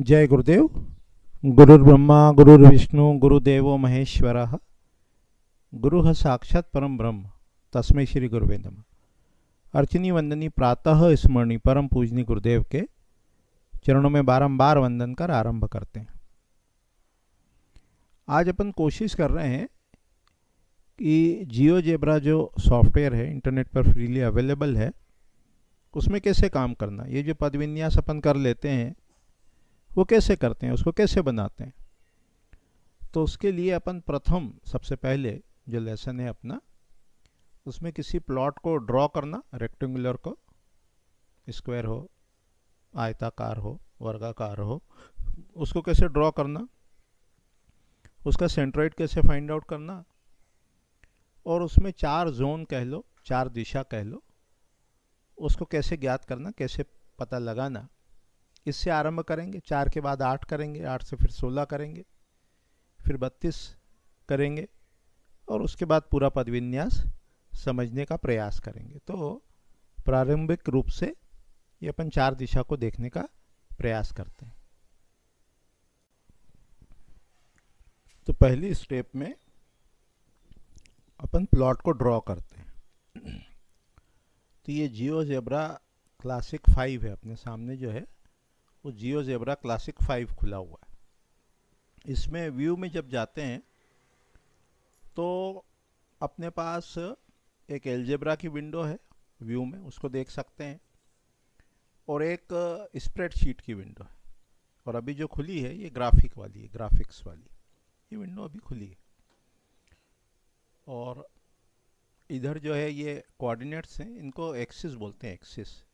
जय गुरुदेव। गुरुर्ब्रह्मा गुरुर्विष्णु गुरुदेवो महेश्वरः। गुरुः साक्षात् परम ब्रह्म तस्मै श्री गुरुवे नमः। अर्चनी वंदनी प्रातः स्मरणी परम पूजनी गुरुदेव के चरणों में बारंबार वंदन कर आरंभ करते हैं। आज अपन कोशिश कर रहे हैं कि जियोजेब्रा जो सॉफ्टवेयर है इंटरनेट पर फ्रीली अवेलेबल है उसमें कैसे काम करना, ये जो पदविन्यास अपन कर लेते हैं वो कैसे करते हैं, उसको कैसे बनाते हैं। तो उसके लिए अपन प्रथम सबसे पहले जो लेसन है अपना, उसमें किसी प्लॉट को ड्रॉ करना, रेक्टेंगुलर को, स्क्वायर हो, आयताकार हो, वर्गाकार हो, उसको कैसे ड्रॉ करना, उसका सेंट्रोइड कैसे फाइंड आउट करना, और उसमें चार जोन कह लो, चार दिशा कह लो, उसको कैसे ज्ञात करना, कैसे पता लगाना, इससे आरंभ करेंगे। 4 के बाद 8 करेंगे, 8 से फिर 16 करेंगे, फिर 32 करेंगे और उसके बाद पूरा पदविन्यास समझने का प्रयास करेंगे। तो प्रारंभिक रूप से ये अपन 4 दिशा को देखने का प्रयास करते हैं। तो पहली स्टेप में अपन प्लॉट को ड्रॉ करते हैं। तो ये जियोजेब्रा क्लासिक 5 है, अपने सामने जो है वो जियोजेब्रा क्लासिक 5 खुला हुआ है। इसमें व्यू में जब जाते हैं तो अपने पास एक एलजेब्रा की विंडो है व्यू में, उसको देख सकते हैं, और एक स्प्रेडशीट की विंडो है। और अभी जो खुली है ये ग्राफिक वाली है, ग्राफिक्स वाली ये विंडो अभी खुली है। और इधर जो है ये कोऑर्डिनेट्स हैं, इनको एक्सिस बोलते हैं,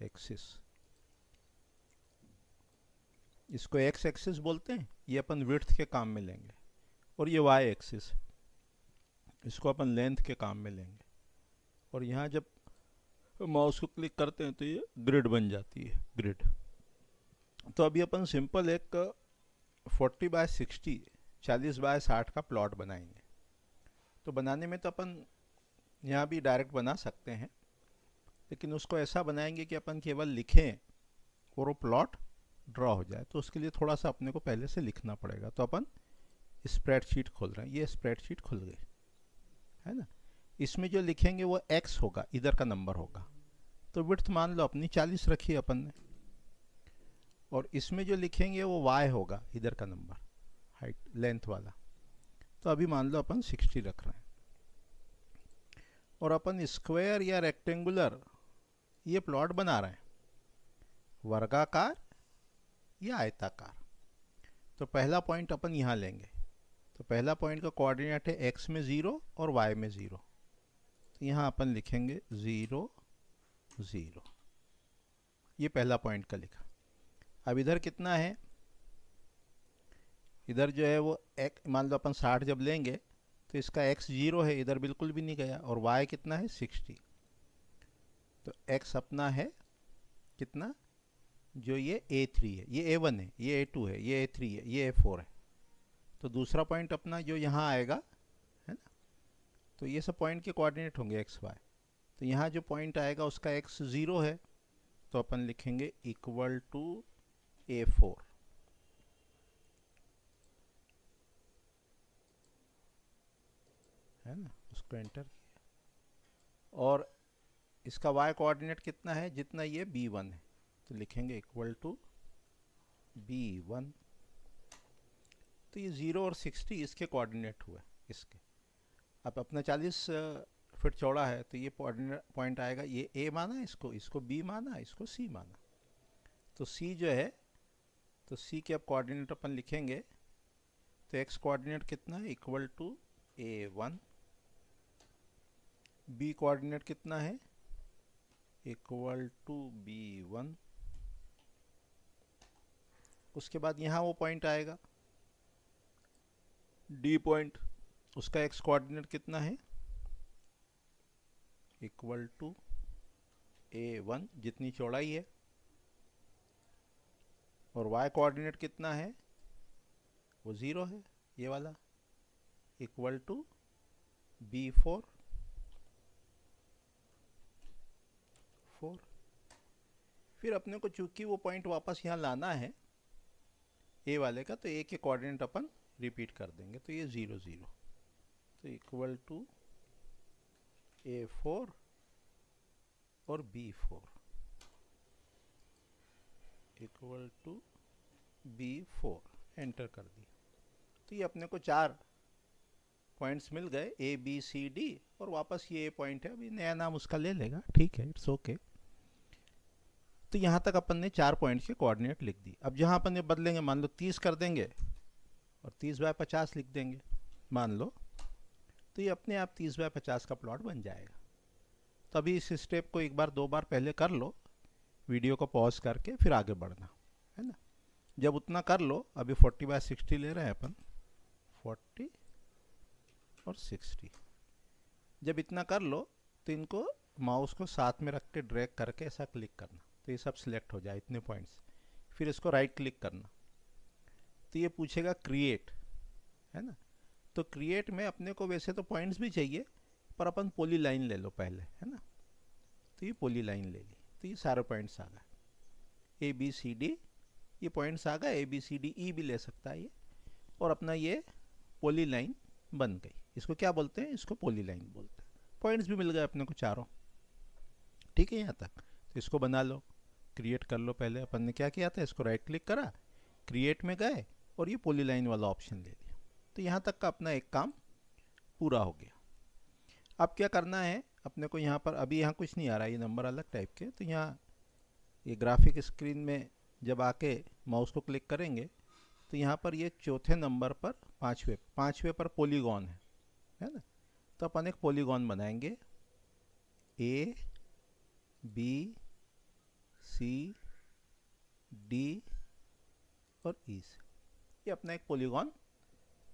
एक्सिस। इसको एक्स एक्सिस बोलते हैं, ये अपन विड्थ के काम में लेंगे। और ये वाई एक्सिस, इसको अपन लेंथ के काम में लेंगे। और यहाँ जब माउस को क्लिक करते हैं तो ये ग्रिड बन जाती है, ग्रिड। तो अभी अपन सिंपल एक 40/60 40/60 का प्लॉट बनाएंगे। तो बनाने में तो अपन यहाँ भी डायरेक्ट बना सकते हैं, लेकिन उसको ऐसा बनाएंगे कि अपन केवल लिखें और वो प्लॉट ड्रॉ हो जाए। तो उसके लिए थोड़ा सा अपने को पहले से लिखना पड़ेगा। तो अपन स्प्रेडशीट खोल रहे हैं, ये स्प्रेडशीट खुल गई है ना। इसमें जो लिखेंगे वो x होगा, इधर का नंबर होगा। तो विड्थ मान लो अपनी 40 रखी है अपन ने, और इसमें जो लिखेंगे वो y होगा, इधर का नंबर, हाइट लेंथ वाला। तो अभी मान लो अपन 60 रख रहे हैं। और अपन स्क्वायर या रेक्टेंगुलर ये प्लॉट बना रहे हैं, वर्गाकार या आयताकार। तो पहला पॉइंट अपन यहाँ लेंगे। तो पहला पॉइंट का कोऑर्डिनेट है x में 0 और y में 0। तो यहाँ अपन लिखेंगे 0 0, ये पहला पॉइंट का लिखा। अब इधर कितना है, इधर जो है वो एक, मान लो अपन 60 जब लेंगे तो इसका x 0 है, इधर बिल्कुल भी नहीं गया, और y कितना है 60। तो x अपना है कितना, जो ये A3 है, ये A1 है, ये A2 है, ये A3 है, ये A4 है। तो दूसरा पॉइंट अपना जो यहाँ आएगा है ना, तो ये सब पॉइंट के कोऑर्डिनेट होंगे x y। तो यहाँ जो पॉइंट आएगा उसका x 0 है, तो अपन लिखेंगे इक्वल टू A4। है ना, उसको एंटर किया। और इसका y कोऑर्डिनेट कितना है, जितना ये B1 है, तो लिखेंगे इक्वल टू B1। तो ये 0 और 60 इसके कोऑर्डिनेट हुए इसके। अब अपना 40 फीट चौड़ा है, तो ये पॉइंट आएगा, ये A माना इसको, इसको B माना, इसको C माना। तो C जो है, तो C के अब कोऑर्डिनेट अपन लिखेंगे। तो x कोऑर्डिनेट कितना है, equal to A1। B coordinate कितना है, इक्वल टू B1। उसके बाद यहाँ वो पॉइंट आएगा D पॉइंट, उसका x कोऑर्डिनेट कितना है, इक्वल टू A1, जितनी चौड़ाई है। और y कोऑर्डिनेट कितना है, वो 0 है, ये वाला, इक्वल टू B4 4। फिर अपने को चूंकि वो पॉइंट वापस यहाँ लाना है, ए वाले का, तो ए के कोऑर्डिनेट अपन रिपीट कर देंगे, तो ये 0 0, तो इक्वल टू A4 और B4 equal to B4, enter कर दिया। तो ये अपने को 4 पॉइंट्स मिल गए, A B C D, और वापस ये पॉइंट है, अभी नया नाम उसका ले लेगा, ठीक है, इट्स ओके। तो यहाँ तक अपन ने 4 पॉइंट्स के कोऑर्डिनेट लिख दी। अब जहाँ अपन ने बदलेंगे, मान लो 30 कर देंगे और 30/50 लिख देंगे, मान लो, तो ये अपने आप 30/50 का प्लॉट बन जाएगा। तभी इस स्टेप को एक बार 2 बार पहले कर लो, वीडियो को पॉज करके, फिर आगे बढ़ना है ना। जब उतना कर लो, अभी 40/60 ले रहे हैं अपन, 40 और 60, जब इतना कर लो तो इनको माउस को साथ में रख के ड्रैग करके ऐसा क्लिक करना, तो ये सब सिलेक्ट हो जाए, इतने पॉइंट्स। फिर इसको राइट क्लिक करना, तो ये पूछेगा क्रिएट, है ना। तो क्रिएट में अपने को वैसे तो पॉइंट्स भी चाहिए, पर अपन पॉली लाइन ले लो पहले, है ना। तो ये पॉली लाइन ले ली, तो ये सारे पॉइंट्स आ गए, ABCD, ये पॉइंट्स आ गए, ABCDE भी ले सकता है ये, और अपना ये पॉली लाइन बन गई। इसको क्या बोलते हैं, इसको पॉली लाइन बोलते हैं। पॉइंट्स भी मिल गए अपने को चारों, ठीक है यहाँ तक। तो इसको बना लो, क्रिएट कर लो। पहले अपन ने क्या किया था, इसको राइट क्लिक करा, क्रिएट में गए और ये पॉली लाइन वाला ऑप्शन ले लिया। तो यहाँ तक का अपना एक काम पूरा हो गया। अब क्या करना है अपने को, यहाँ पर अभी यहाँ कुछ नहीं आ रहा है, ये नंबर अलग टाइप के, तो यहाँ ये ग्राफिक स्क्रीन में जब आके माउस को क्लिक करेंगे, तो यहाँ पर ये चौथे नंबर पर पाँचवें पर पॉलीगॉन है ना। तो अपन एक पॉलीगॉन बनाएंगे, A B C D और E से, ये अपना एक पॉलीगॉन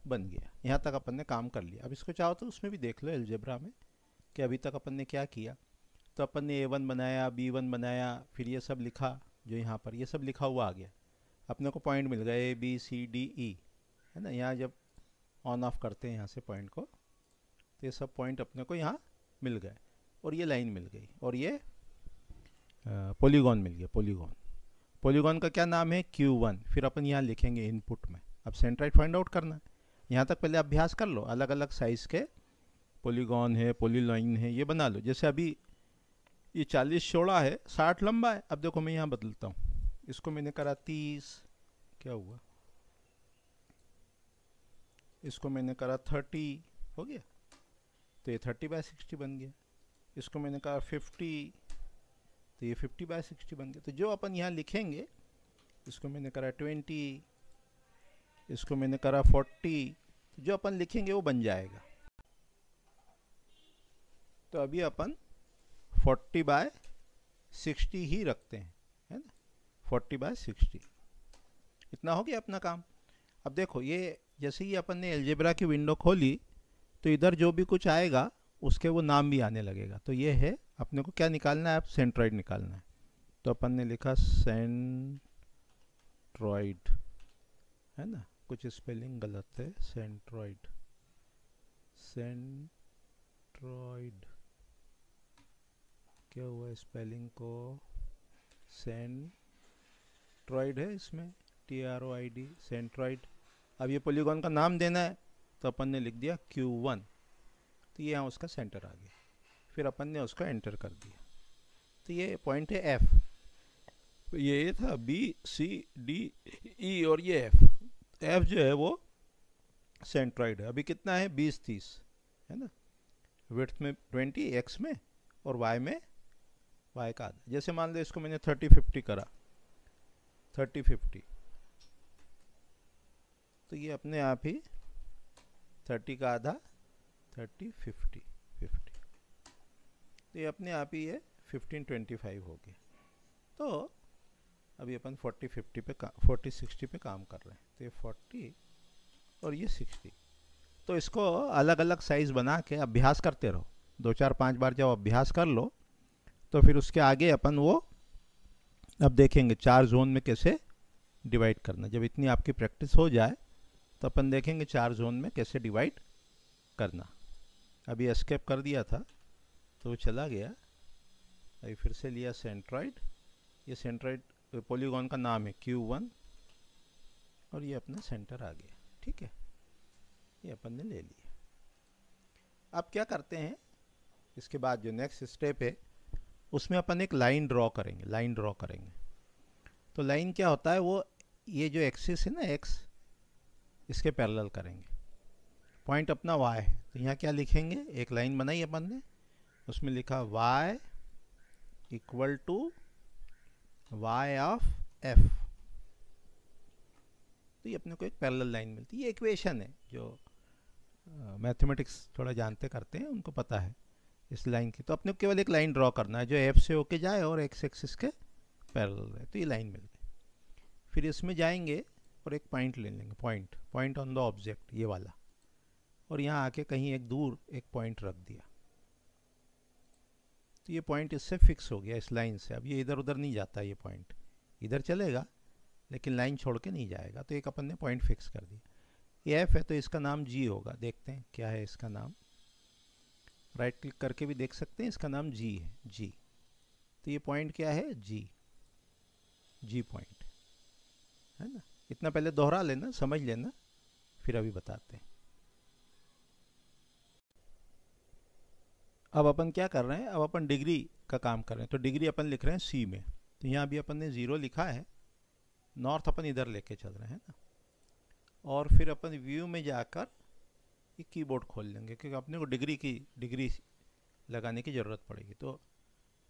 बन गया। यहाँ तक अपन ने काम कर लिया। अब इसको चाहो तो उसमें भी देख लो अलजेब्रा में कि अभी तक अपन ने क्या किया। तो अपन ने A1 बनाया, B1 बनाया, फिर ये सब लिखा, जो यहाँ पर ये सब लिखा हुआ आ गया। अपने को पॉइंट मिल गए A B C D E, है ना। यहाँ जब ऑन ऑफ करते हैं यहाँ से पॉइंट को, तो ये सब पॉइंट अपने को यहाँ मिल गए, और ये लाइन मिल गई, और ये पॉलीगॉन मिल गया। पॉलीगॉन का क्या नाम है, Q1। फिर अपन यहाँ लिखेंगे इनपुट में। अब सेंट्राइड फाइंड आउट करना है। यहाँ तक पहले अभ्यास कर लो, अलग अलग साइज़ के पॉलीगॉन है, पॉलीलाइन है, ये बना लो। जैसे अभी ये 40 चौड़ा है, 60 लंबा है। अब देखो मैं यहाँ बदलता हूँ, इसको मैंने करा 30, क्या हुआ, इसको मैंने करा 30, हो गया, तो ये 30/60 बन गया। इसको मैंने कहा 50, तो ये 50/60 बन गया। तो जो अपन यहाँ लिखेंगे, इसको मैंने करा 20, इसको मैंने करा 40, तो जो अपन लिखेंगे वो बन जाएगा। तो अभी अपन 40/60 ही रखते हैं, है ना, 40/60। इतना हो गया अपना काम। अब देखो, ये जैसे ही अपन ने अलजेब्रा की विंडो खोली, तो इधर जो भी कुछ आएगा उसके वो नाम भी आने लगेगा। तो ये है, अपने को क्या निकालना है, अब सेंट्रॉइड निकालना है। तो अपन ने लिखा सेंट्रॉइड, है ना, कुछ स्पेलिंग गलत है, सेंट्रॉइड क्या हुआ स्पेलिंग को, सेंट्रॉइड है इसमें, TROID, सेंट्रॉइड। अब ये पॉलीगॉन का नाम देना है, तो अपन ने लिख दिया Q1, तो ये यहाँ उसका सेंटर आ गया। फिर अपन ने उसको एंटर कर दिया। तो ये पॉइंट है F, ये था B C D E, और ये F जो है वो सेंट्रॉइड है। अभी कितना है, 20-30, है ना। विड्थ में 20, X में, और Y में Y का आधा। जैसे मान लो इसको मैंने 30-50 करा, 30-50, तो ये अपने आप ही 30 का आधा, 30-50, तो ये अपने आप ही ये 15-25 हो गया। तो अभी अपन 40-60 पे काम कर रहे हैं। तो ये 40 और ये 60, तो इसको अलग अलग साइज़ बना के अभ्यास करते रहो। 2-4-5 बार जब अभ्यास कर लो, तो फिर उसके आगे अपन वो अब देखेंगे 4 जोन में कैसे डिवाइड करना। जब इतनी आपकी प्रैक्टिस हो जाए, तो अपन देखेंगे 4 जोन में कैसे डिवाइड करना। अभी एस्केप कर दिया था तो वो चला गया। अभी फिर से लिया सेंट्रॉइड, ये सेंट्रॉइड पॉलीगॉन का नाम है Q1, और ये अपना सेंटर आ गया। ठीक है, ये अपन ने ले लिया। अब क्या करते हैं, इसके बाद जो नेक्स्ट स्टेप है उसमें अपन एक लाइन ड्रॉ करेंगे। लाइन ड्रॉ करेंगे तो लाइन क्या होता है, वो ये जो एक्सिस है ना एक्स, इसके पैरेलल करेंगे। पॉइंट अपना y है, तो यहाँ क्या लिखेंगे, एक लाइन बनाई अपन ने, उसमें लिखा y equal to y of f। तो ये अपने को एक पैरेलल लाइन मिलती है। ये इक्वेशन है, जो मैथमेटिक्स थोड़ा जानते करते हैं उनको पता है इस लाइन की। तो अपने को केवल एक लाइन ड्रॉ करना है जो f से होके जाए और x एक्सिस के पैरेलल है। तो ये लाइन मिल गई। फिर इसमें जाएंगे और एक पॉइंट ले लेंगे, पॉइंट ऑन द ऑब्जेक्ट, ये वाला, और यहाँ आके कहीं एक दूर एक पॉइंट रख दिया। तो ये पॉइंट इससे फिक्स हो गया, इस लाइन से। अब ये इधर उधर नहीं जाता, ये पॉइंट इधर चलेगा लेकिन लाइन छोड़ के नहीं जाएगा। तो एक अपन ने पॉइंट फिक्स कर दिया। ये एफ है तो इसका नाम जी होगा। देखते हैं क्या है इसका नाम, राइट क्लिक करके भी देख सकते हैं, इसका नाम जी है, जी। तो ये पॉइंट क्या है, जी, जी पॉइंट है ना। इतना पहले दोहरा लेना, समझ लेना, फिर अभी बताते हैं। अब अपन क्या कर रहे हैं, अब अपन डिग्री का काम कर रहे हैं। तो डिग्री अपन लिख रहे हैं सी में। तो यहाँ भी अपन ने 0 लिखा है, नॉर्थ अपन इधर लेके चल रहे हैं ना। और फिर अपन व्यू में जाकर ये कीबोर्ड खोल लेंगे क्योंकि अपने को डिग्री लगाने की ज़रूरत पड़ेगी। तो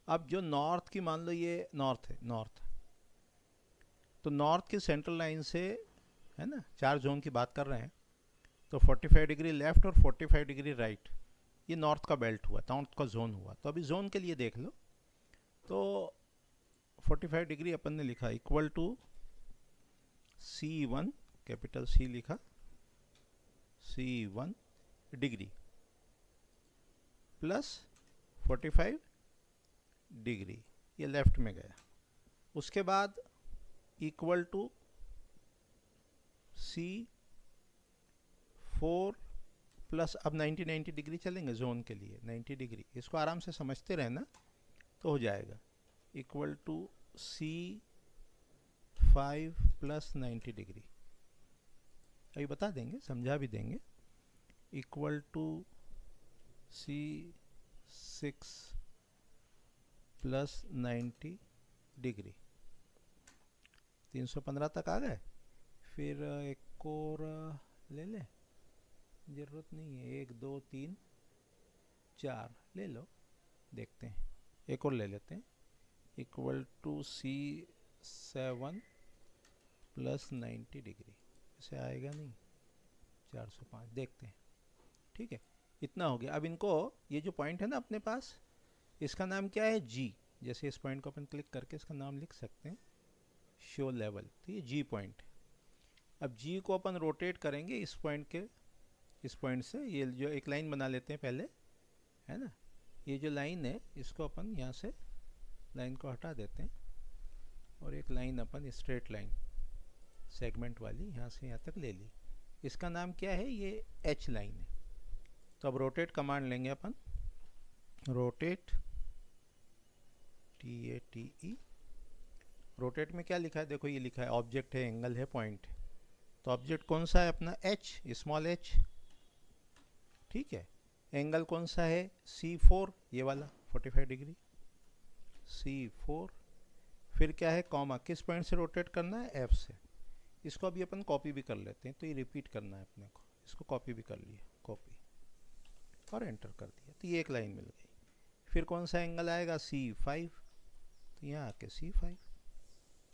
अब जो नॉर्थ की, मान लो ये नॉर्थ है, नॉर्थ, तो नॉर्थ की सेंट्रल लाइन से है ना, 4 जोन की बात कर रहे हैं। तो 45 डिग्री लेफ्ट और 45 डिग्री राइट, ये नॉर्थ का बेल्ट हुआ, नॉर्थ का जोन हुआ। तो अभी जोन के लिए देख लो, तो 45 डिग्री अपन ने लिखा equal to C1, capital C लिखा, C1 डिग्री प्लस 45 डिग्री, ये लेफ्ट में गया। उसके बाद इक्वल टू C4 प्लस, अब 90 डिग्री चलेंगे जोन के लिए, 90 डिग्री, इसको आराम से समझते रहना तो हो जाएगा। Equal to C5 plus 90 degree, अभी बता देंगे, समझा भी देंगे। Equal to C6 plus 90 degree, 315 तक आ गए। फिर एक और ले लें, ज़रूरत नहीं है, 1 2 3 4 ले लो, देखते हैं, एक और ले लेते हैं। Equal to C7 plus 90 degree, इसे आएगा नहीं, 405, देखते हैं। ठीक है, इतना हो गया। अब इनको, ये जो पॉइंट है ना अपने पास, इसका नाम क्या है, जी। जैसे इस पॉइंट को अपन क्लिक करके इसका नाम लिख सकते हैं, शो लेवल। तो ये जी पॉइंट है। अब जी को अपन रोटेट करेंगे इस पॉइंट के, इस पॉइंट से ये जो एक लाइन बना लेते हैं पहले, है ना। ये जो लाइन है इसको अपन यहाँ से लाइन को हटा देते हैं और एक लाइन अपन स्ट्रेट लाइन सेगमेंट वाली यहाँ से यहाँ तक ले ली। इसका नाम क्या है, ये एच लाइन है। तो अब रोटेट कमांड लेंगे अपन, रोटेट TATE। रोटेट में क्या लिखा है, देखो ये लिखा है ऑब्जेक्ट है, एंगल है, पॉइंट है। तो ऑब्जेक्ट कौन सा है अपना, H, स्मॉल h, ठीक है। एंगल कौन सा है, C4, ये वाला 45 डिग्री, C4। फिर क्या है, कॉमा, किस पॉइंट से रोटेट करना है, F से। इसको अभी अपन कॉपी भी कर लेते हैं, तो ये रिपीट करना है अपने को, इसको कॉपी भी कर लिया, कॉपी, और एंटर कर दिया। तो ये एक लाइन मिल गई। फिर कौन सा एंगल आएगा, C5, तो यहाँ आके C5,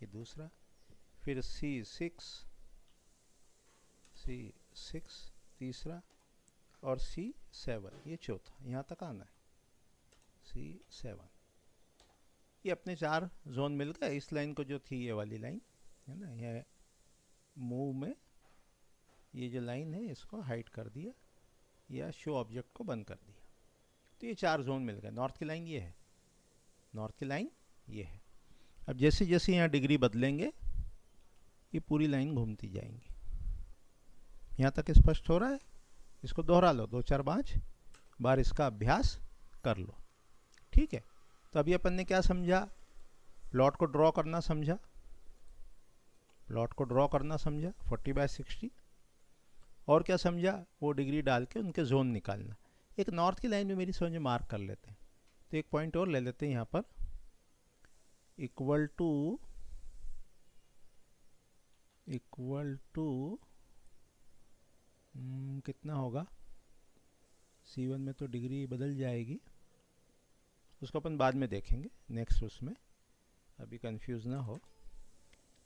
ये दूसरा। फिर C6 तीसरा, और C7 ये चौथा, यहाँ तक आना है, C7। ये अपने 4 जोन मिल गए। इस लाइन को जो थी ये वाली लाइन है ना, यह मूव में ये जो लाइन है इसको हाइड कर दिया या शो ऑब्जेक्ट को बंद कर दिया। तो ये 4 जोन मिल गए। नॉर्थ की लाइन ये है, नॉर्थ की लाइन ये है। अब जैसे जैसे यहाँ डिग्री बदलेंगे ये पूरी लाइन घूमती जाएंगी। यहाँ तक स्पष्ट हो रहा है, इसको दोहरा लो 2 4 5 बार, इसका अभ्यास कर लो। ठीक है, तो अभी अपन ने क्या समझा, प्लॉट को ड्रॉ करना समझा, प्लॉट को ड्रॉ करना समझा 40/60, और क्या समझा, वो डिग्री डाल के उनके जोन निकालना। एक नॉर्थ की लाइन में मेरी समझ में मार्क कर लेते हैं, तो एक पॉइंट और ले लेते हैं यहाँ पर, इक्वल टू कितना होगा, C1 में तो डिग्री बदल जाएगी, उसको अपन बाद में देखेंगे नेक्स्ट उसमें, अभी कंफ्यूज ना हो।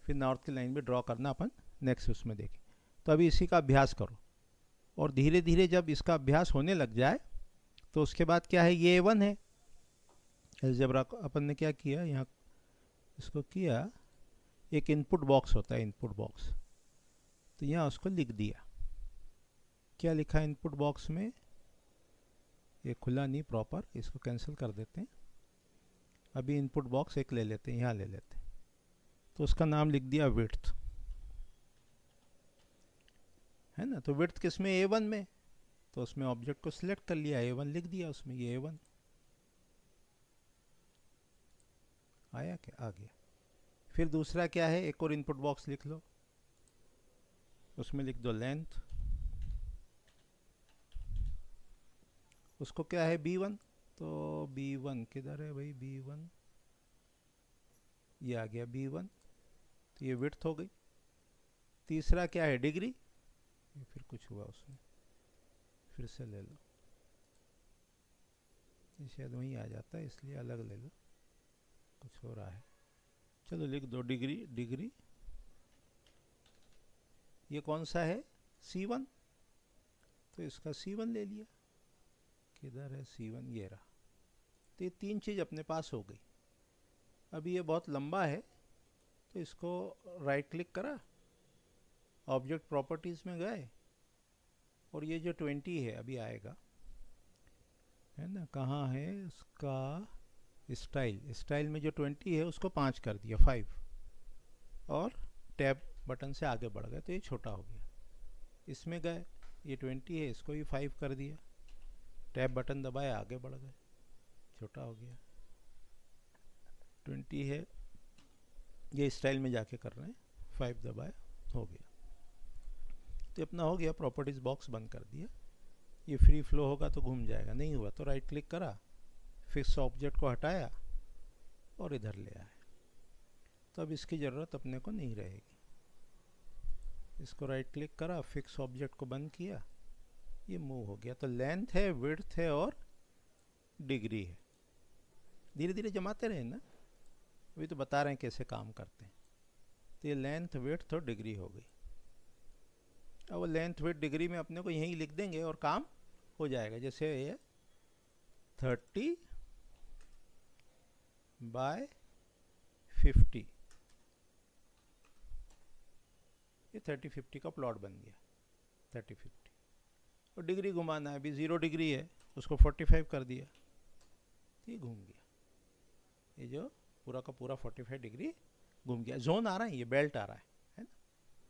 फिर नॉर्थ की लाइन में ड्रॉ करना अपन नेक्स्ट उसमें देखें। तो अभी इसी का अभ्यास करो, और धीरे धीरे जब इसका अभ्यास होने लग जाए तो उसके बाद क्या है, ये A1 है। अलजेब्रा अपन ने क्या किया, यहाँ इसको किया, एक इनपुट बॉक्स होता है, इनपुट बॉक्स, तो यहाँ उसको लिख दिया। क्या लिखा है इनपुट बॉक्स में, ये खुला नहीं प्रॉपर, इसको कैंसिल कर देते हैं। अभी इनपुट बॉक्स एक ले लेते हैं, यहाँ ले लेते हैं, तो उसका नाम लिख दिया विड्थ, है ना। तो विड्थ किस में, A1 में, तो उसमें ऑब्जेक्ट को सिलेक्ट कर लिया, A1 लिख दिया उसमें, ये A1 आया, क्या आ गया। फिर दूसरा क्या है, एक और इनपुट बॉक्स लिख लो, उसमें लिख दो लेंथ, उसको क्या है B1, तो B1 किधर है भाई, B1 ये आ गया B1, तो ये विड्थ हो गई। तीसरा क्या है, डिग्री, ये फिर कुछ हुआ उसमें, फिर से ले लो, ये शायद वहीं आ जाता है इसलिए अलग ले लो, कुछ हो रहा है, चलो लिख दो डिग्री। ये कौन सा है, C1, तो इसका C1 ले लिया, किधर है C1, ये रहा। तो ये तीन चीज़ अपने पास हो गई। अभी ये बहुत लंबा है, तो इसको राइट क्लिक करा, ऑब्जेक्ट प्रॉपर्टीज़ में गए, और ये जो 20 है अभी आएगा, है ना, कहाँ है उसका स्टाइल में जो 20 है उसको 5 कर दिया, 5, और टैब बटन से आगे बढ़ गए, तो ये छोटा हो गया। इसमें गए, ये 20 है, इसको भी 5 कर दिया, टैब बटन दबाया, आगे बढ़ गए, छोटा हो गया। 20 है, ये स्टाइल में जाके कर रहे हैं, 5 दबाया, हो गया। तो अपना हो गया, प्रॉपर्टीज बॉक्स बंद कर दिया। ये फ्री फ्लो होगा तो घूम जाएगा, नहीं हुआ तो राइट क्लिक करा, फिक्स ऑब्जेक्ट को हटाया और इधर ले आया। तो अब इसकी ज़रूरत अपने को नहीं रहेगी। इसको राइट क्लिक करा, फिक्स ऑब्जेक्ट को बंद किया, ये मूव हो गया। तो लेंथ है, विड्थ है और डिग्री है। धीरे धीरे जमाते रहे ना, अभी तो बता रहे हैं कैसे काम करते हैं। तो ये लेंथ, विड्थ और डिग्री हो गई। अब वो लेंथ, विड्थ, डिग्री में अपने को यहीं लिख देंगे और काम हो जाएगा। जैसे ये 30/50, ये 30/50 का प्लॉट बन गया, 30/50। और डिग्री घुमाना है, अभी 0 डिग्री है, उसको 45 कर दिया, ये घूम गया। ये जो पूरा का पूरा 45 डिग्री घूम गया। जोन आ रहा है, ये बेल्ट आ रहा है ना।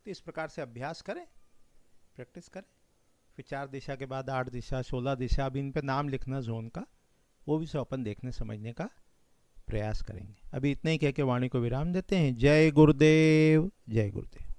तो इस प्रकार से अभ्यास करें, प्रैक्टिस करें। फिर 4 दिशा के बाद 8 दिशा, 16 दिशा, अभी इन पे नाम लिखना जोन का, वो भी सब अपन देखने समझने का प्रयास करेंगे। अभी इतना ही कह के वाणी को विराम देते हैं। जय गुरुदेव, जय गुरुदेव।